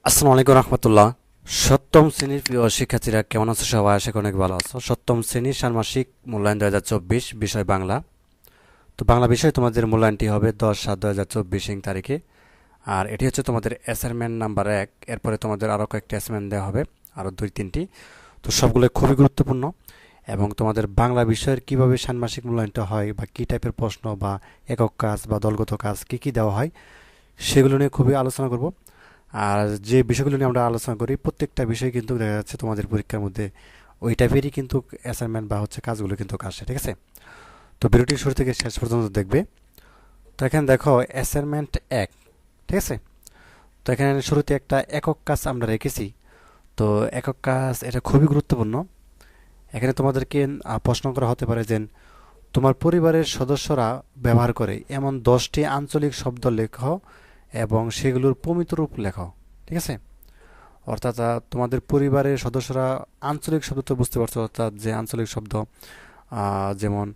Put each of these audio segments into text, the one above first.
আসসালামু আলাইকুম রহমতুল্লাহ। সপ্তম শ্রেণীর প্রিয় শিক্ষার্থীরা কেমন আছো? সবাই আশা করি অনেক ভালো আছো। সপ্তম শ্রেণীর ষান্মাসিক মূল্যায়ন 2024, বিষয় বাংলা। তো বাংলা বিষয় তোমাদের মূল্যায়নটি হবে 10/7/2024 তারিখে। আর এটি হচ্ছে তোমাদের অ্যাসাইনমেন্ট নাম্বার 1। এরপরে তোমাদের আরও কয়েকটি অ্যাসাইনমেন্ট দেওয়া হবে, আরও 2-3টি। তো সবগুলো খুবই গুরুত্বপূর্ণ। এবং তোমাদের বাংলা বিষয়ের কিভাবে ষান্মাসিক মূল্যায়নটা হয়, বা কী টাইপের প্রশ্ন, বা একক কাজ বা দলগত কাজ কী কী দেওয়া হয়, সেগুলো নিয়ে খুবই আলোচনা করব। আর যে বিষয়গুলো নিয়ে আমরা আলোচনা করি, প্রত্যেকটা বিষয় কিন্তু দেখা যাচ্ছে তোমাদের পরীক্ষার মধ্যে ওই টাইপেরই কিন্তু অ্যাসাইনমেন্ট বা হচ্ছে কাজগুলো কিন্তু আসে, ঠিক আছে? তো ভিডিওটি শুরু থেকে শেষ পর্যন্ত দেখবে। তো এখানে দেখো অ্যাসাইনমেন্ট 1, ঠিক আছে? তো এখানে শুরুতে একটা একক কাজ আমরা রেখেছি। তো একক কাজ এটা খুবই গুরুত্বপূর্ণ। এখানে তোমাদেরকে প্রশ্ন করা হতে পারে যে তোমার পরিবারের সদস্যরা ব্যবহার করে এমন 10টি আঞ্চলিক শব্দ লেখো এবং সেগুলোর প্রমিত রূপ লেখো, ঠিক আছে? অর্থাৎ তোমাদের পরিবারের সদস্যরা আঞ্চলিক শব্দ তো বুঝতে পারছো, অর্থাৎ যে আঞ্চলিক শব্দ যেমন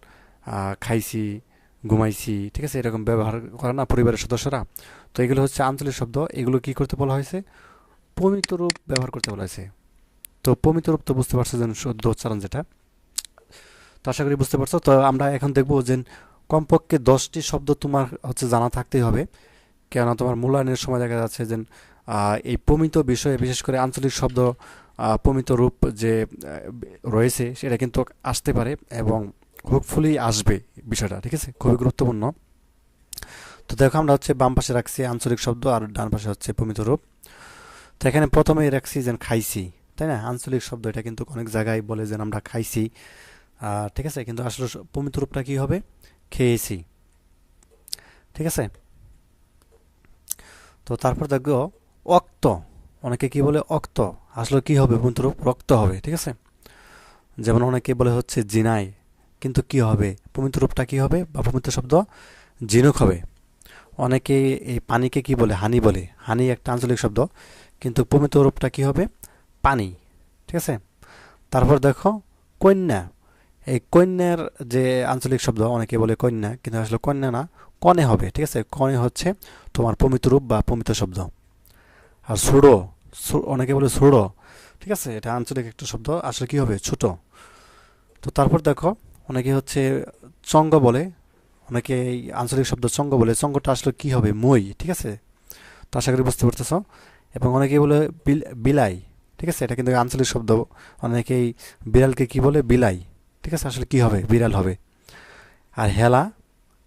খাইছি, ঘুমাইছি, ঠিক আছে, এরকম ব্যবহার করে না পরিবারের সদস্যরা। তো এগুলো হচ্ছে আঞ্চলিক শব্দ। এগুলো কি করতে বলা হয়েছে? প্রমিত রূপ ব্যবহার করতে বলা হয়েছে। তো প্রমিত রূপ তো বুঝতে পারছো যে শুদ্ধ উচ্চারণ যেটা। তো আশা করি বুঝতে পারছো। তো আমরা এখন দেখবো যে কমপক্ষে 10টি শব্দ তোমার হচ্ছে জানা থাকতেই হবে। কেননা তোমার মূল্যায়নের সময় দেখা যাচ্ছে যে এই প্রমিত বিষয়ে, বিশেষ করে আঞ্চলিক শব্দ প্রমিত রূপ যে রয়েছে, সেটা কিন্তু আসতে পারে এবং হোপফুলি আসবে বিষয়টা, ঠিক আছে? খুবই গুরুত্বপূর্ণ। তো দেখো আমরা হচ্ছে বাম পাশে রাখছি আঞ্চলিক শব্দ, আর ডান পাশে হচ্ছে প্রমিত রূপ। তো এখানে প্রথমেই রাখছি যে খাইছি, তাই না? আঞ্চলিক শব্দ, এটা কিন্তু অনেক জায়গায় বলে যে আমরা খাইছি, ঠিক আছে, কিন্তু আসলে প্রমিত রূপটা কি হবে? খেয়েছি, ঠিক আছে? তো তারপর দেখো অক্ত, অনেকে কি বলে অক্ত, আসলে কি হবে? প্রমিত রূপ রক্ত হবে, ঠিক আছে? যেমন অনেকে বলে হচ্ছে জিনাই, কিন্তু কি হবে? প্রমিত রূপটা কি হবে, বা প্রমিত শব্দ জিনুক হবে। অনেকে এই পানিকে কি বলে? হানি বলে। হানি একটা আঞ্চলিক শব্দ, কিন্তু প্রমিত রূপটা কি হবে? পানি, ঠিক আছে? তারপর দেখো কন্যা। এই কন্যার যে আঞ্চলিক শব্দ, অনেকে বলে কন্যা, কিন্তু আসলে কন্যা না, কনে হবে, ঠিক আছে? কনে হচ্ছে তোমার প্রমিত রূপ বা প্রমিত শব্দ। আর সুড়ো, অনেকে বলে সুড়ো, ঠিক আছে, এটা আঞ্চলিক একটা শব্দ, আসলে কি হবে? ছোট। তো তারপর দেখো অনেকে হচ্ছে চঙ্গ বলে, অনেকে এই আঞ্চলিক শব্দ চঙ্গ বলে। চঙ্গটা আসলে কি হবে? মই, ঠিক আছে? তো আশা করি বুঝতে পারতেছ। এবং অনেকেই বলে বিলাই, ঠিক আছে, এটা কিন্তু আঞ্চলিক শব্দ। অনেকেই বিড়ালকে কি বলে? বিলাই, ঠিক আছে, আসলে কি হবে? বিড়াল হবে। আর হেলা,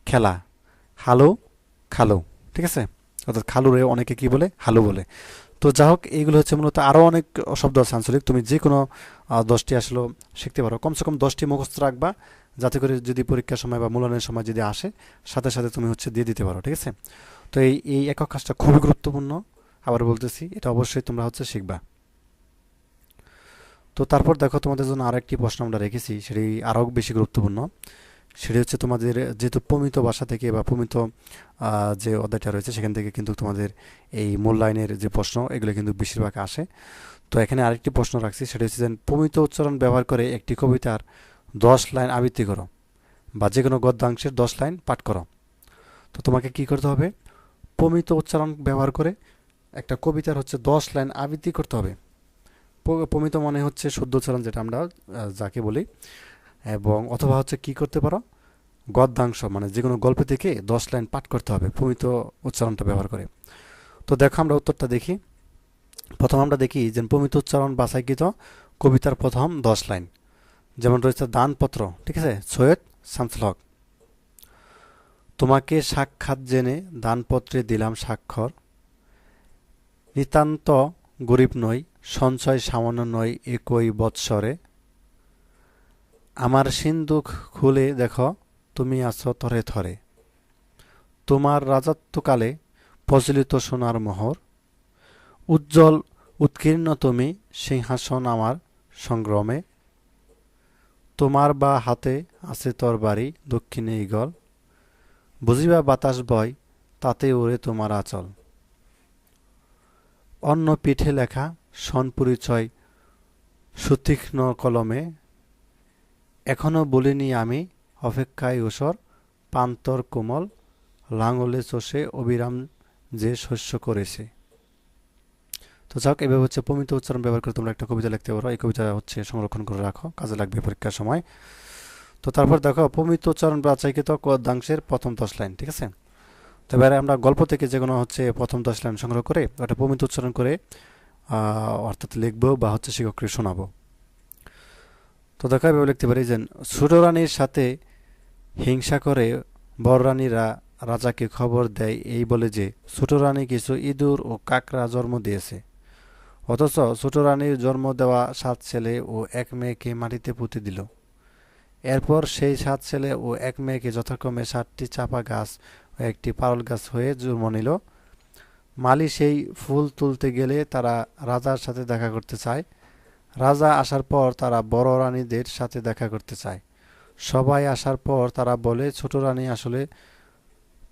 খেলা, হালু, খালু, ঠিক আছে, অর্থাৎ খালুরে অনেকে কি বলে? হালু বলে। তো যা হোক, এইগুলো হচ্ছে মূলত আরও অনেক শব্দ আছে আঞ্চলিক। তুমি যে কোনো 10টি আসলে শিখতে পারো, কমসে কম 10টি মুখস্থ রাখবা, যাতে করে যদি পরীক্ষার সময় বা মূল্যায়নের সময় যদি আসে, সাথে সাথে তুমি হচ্ছে দিয়ে দিতে পারো, ঠিক আছে? তো এই এই একক কাজটা খুবই গুরুত্বপূর্ণ। আবার বলতেছি, এটা অবশ্যই তোমরা হচ্ছে শিখবা। তো তারপর দেখো তোমাদের জন্য আরেকটি প্রশ্ন আমরা রেখেছি, সেটি আরও বেশি গুরুত্বপূর্ণ। সেটি হচ্ছে তোমাদের যেহেতু প্রমিত ভাষা থেকে বা প্রমিত যে অধ্যায়টা রয়েছে, সেখান থেকে কিন্তু তোমাদের এই মূল্যায়নের যে প্রশ্ন, এগুলো কিন্তু বেশিরভাগ আসে। তো এখানে আরেকটি প্রশ্ন রাখছি, সেটা হচ্ছে যে প্রমিত উচ্চারণ ব্যবহার করে একটি কবিতার 10 লাইন আবৃত্তি করো, বা যে কোনো গদ্যাংশের 10 লাইন পাঠ করো। তো তোমাকে কি করতে হবে? প্রমিত উচ্চারণ ব্যবহার করে একটা কবিতার হচ্ছে 10 লাইন আবৃত্তি করতে হবে। প্রমিত মানে হচ্ছে শুদ্ধ উচ্চারণ, যেটা আমরা যাকে বলি। এবং অথবা হচ্ছে কি করতে পারো? গদ্যাংশ মানে যে কোনো গল্প থেকে 10 লাইন পাঠ করতে হবে প্রমিত উচ্চারণটা ব্যবহার করে। তো দেখো আমরা উত্তরটা দেখি। প্রথম আমরা দেখি যে প্রমিত উচ্চারণ বাছাইকৃত কবিতার প্রথম 10 লাইন, যেমন রয়েছে দানপত্র, ঠিক আছে, সৈয়দ শামসুল হক। তোমাকে সাক্ষাৎ জেনে দানপত্রে দিলাম স্বাক্ষর, নিতান্ত গরিব নই, সঞ্চয় সামান্য নয় একই বৎসরে, আমার সিন্দুক খুলে দেখো তুমি আছো থরে থরে, তোমার রাজত্বকালে প্রচলিত সোনার মোহর, উজ্জ্বল উৎকীর্ণ তুমি সিংহাসন আমার সংগ্রামে, তোমার বা হাতে আছে তরবারি দক্ষিণে ঈগল, বুঝিবা বাতাস বয় তাতে ওরে তোমার আঁচল, অন্য পিঠে লেখা সন পরিচয় সুতীক্ষ্ণ কলমে, এখনো বলিনি আমি অপেক্ষায় ঊষর পান্তর কোমল, লাঙলে চষে অবিরাম যে শস্য করেছে। তো তো যাক, এভাবে হচ্ছে প্রমিত উচ্চারণ ব্যবহার করে তোমরা একটা কবিতা লিখতে পারো। এই কবিতা হচ্ছে সংরক্ষণ করে রাখো, কাজে লাগবে পরীক্ষার সময়। তো তারপর দেখো, প্রমিত উচ্চারণ বাছাইকৃত গদ্যাংশের প্রথম 10 লাইন, ঠিক আছে। তো এবারে আমরা গল্প থেকে যে কোনো হচ্ছে প্রথম 10 লাইন সংগ্রহ করে ওটা প্রমিত উচ্চারণ করে অর্থাৎ লিখবো বা হচ্ছে শিক্ষককে শোনাবো। তো দেখো, এভাবে লিখতে পারি যে ছোট রানীর সাথে হিংসা করে বড় রানীরা রাজাকে খবর দেয় এই বলে যে ছোট রানী কিছু ইঁদুর ও কাকড়া জন্ম দিয়েছে। অথচ ছোট রানীর জন্ম দেওয়া 7 ছেলে ও এক মেয়েকে মাটিতে পুঁতে দিল। এরপর সেই 7 ছেলে ও এক মেয়েকে যথাক্রমে 7টি চাপা গাছ ও একটি পারল গাছ হয়ে জন্ম নিল। মালি সেই ফুল তুলতে গেলে তারা রাজার সাথে দেখা করতে চায়। রাজা আসার পর তারা বড় রানীদের সাথে দেখা করতে চায়। সবাই আসার পর তারা বলে ছোট রানী আসলে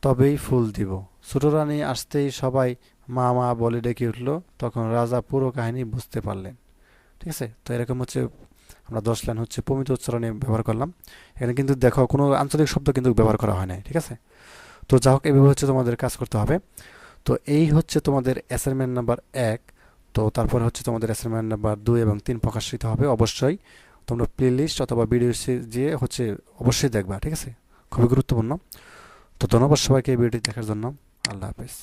তবেই ফুল দিব। ছোট রানী আসতেই সবাই মা মা বলে ডেকে উঠল। তখন রাজা পুরো কাহিনী বুঝতে পারলেন। ঠিক আছে, তো এরকম হচ্ছে আমরা 10 লাইন হচ্ছে প্রমিত উচ্চারণে ব্যবহার করলাম। এখানে কিন্তু দেখো কোনো আঞ্চলিক শব্দ কিন্তু ব্যবহার করা হয় নাই, ঠিক আছে। তো যা হোক, এভাবে হচ্ছে তোমাদের কাজ করতে হবে। তো এই হচ্ছে তোমাদের অ্যাসাইনমেন্ট নাম্বার 1। তো তারপরে হচ্ছে তোমাদের অ্যাসাইনমেন্ট নাম্বার 2 এবং 3 প্রকাশিত হবে অবশ্যই। তোমরা প্লে লিস্ট অথবা ভিডিও দিয়ে হচ্ছে অবশ্যই দেখবা, ঠিক আছে, খুবই গুরুত্বপূর্ণ। তো ধন্যবাদ সবাইকে এই ভিডিওটি দেখার জন্য। আল্লাহ হাফেজ।